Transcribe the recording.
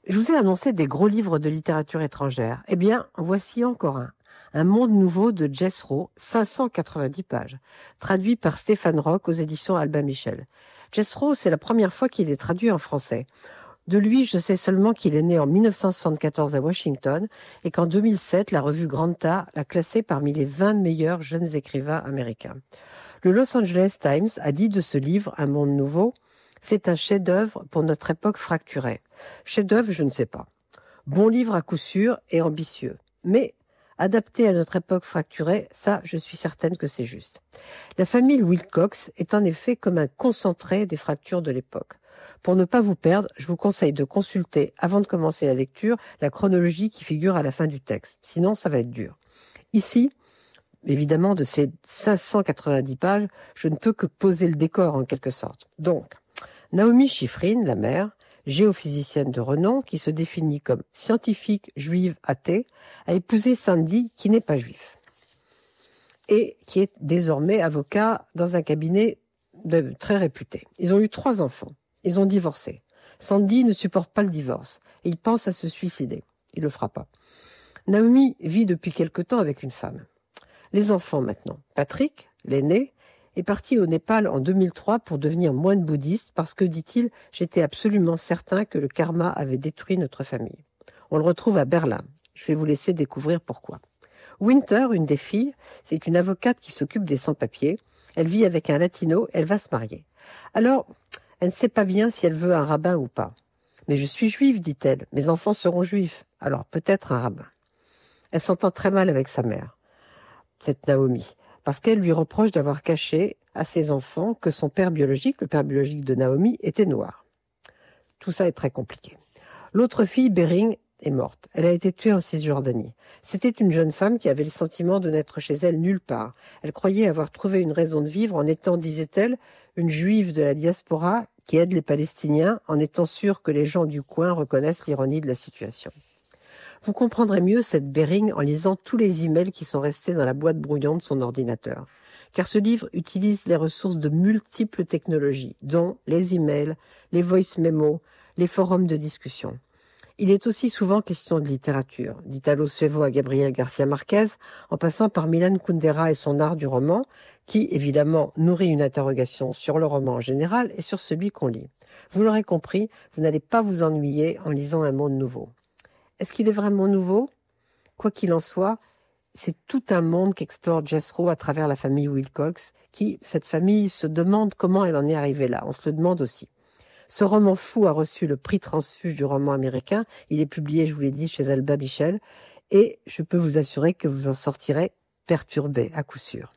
Je vous ai annoncé des gros livres de littérature étrangère. Eh bien, voici encore un. Un monde nouveau de Jess Rowe, 590 pages, traduit par Stéphane Roch aux éditions Albin Michel. Jess Rowe, c'est la première fois qu'il est traduit en français. De lui, je sais seulement qu'il est né en 1974 à Washington et qu'en 2007, la revue Granta l'a classé parmi les 20 meilleurs jeunes écrivains américains. Le Los Angeles Times a dit de ce livre, Un monde nouveau, c'est un chef-d'œuvre pour notre époque fracturée. Chef-d'œuvre, je ne sais pas. Bon livre à coup sûr et ambitieux. Mais adapté à notre époque fracturée, ça, je suis certaine que c'est juste. La famille Wilcox est en effet comme un concentré des fractures de l'époque. Pour ne pas vous perdre, je vous conseille de consulter, avant de commencer la lecture, la chronologie qui figure à la fin du texte. Sinon, ça va être dur. Ici, évidemment, de ces 590 pages, je ne peux que poser le décor en quelque sorte. Donc, Naomi Schifrin, la mère, géophysicienne de renom, qui se définit comme scientifique juive athée, a épousé Sandy, qui n'est pas juif, et qui est désormais avocat dans un cabinet très réputé. Ils ont eu 3 enfants. Ils ont divorcé. Sandy ne supporte pas le divorce, et il pense à se suicider. Il le fera pas. Naomi vit depuis quelque temps avec une femme. Les enfants maintenant. Patrick, l'aîné, est parti au Népal en 2003 pour devenir moine bouddhiste parce que, dit-il, j'étais absolument certain que le karma avait détruit notre famille. On le retrouve à Berlin. Je vais vous laisser découvrir pourquoi. Winter, une des filles, c'est une avocate qui s'occupe des sans-papiers. Elle vit avec un latino, elle va se marier. Alors, elle ne sait pas bien si elle veut un rabbin ou pas. Mais je suis juive, dit-elle. Mes enfants seront juifs. Alors peut-être un rabbin. Elle s'entend très mal avec sa mère, cette Naomi, parce qu'elle lui reproche d'avoir caché à ses enfants que son père biologique, le père biologique de Naomi, était noir. Tout ça est très compliqué. L'autre fille, Bering, est morte. Elle a été tuée en Cisjordanie. C'était une jeune femme qui avait le sentiment de n'être chez elle nulle part. Elle croyait avoir trouvé une raison de vivre en étant, disait-elle, une juive de la diaspora qui aide les Palestiniens en étant sûre que les gens du coin reconnaissent l'ironie de la situation. Vous comprendrez mieux cette Bering en lisant tous les emails qui sont restés dans la boîte brouillon de son ordinateur. Car ce livre utilise les ressources de multiples technologies, dont les emails, les voice memos, les forums de discussion. Il est aussi souvent question de littérature, d'Italo Svevo à Gabriel Garcia Marquez, en passant par Milan Kundera et son art du roman, qui, évidemment, nourrit une interrogation sur le roman en général et sur celui qu'on lit. Vous l'aurez compris, vous n'allez pas vous ennuyer en lisant Un monde nouveau. Est-ce qu'il est vraiment nouveau ? Quoi qu'il en soit, c'est tout un monde qu'explore Jess Rowe à travers la famille Wilcox, qui, cette famille, se demande comment elle en est arrivée là. On se le demande aussi. Ce roman fou a reçu le prix Transfuge du roman américain. Il est publié, je vous l'ai dit, chez Albin Michel. Et je peux vous assurer que vous en sortirez perturbé, à coup sûr.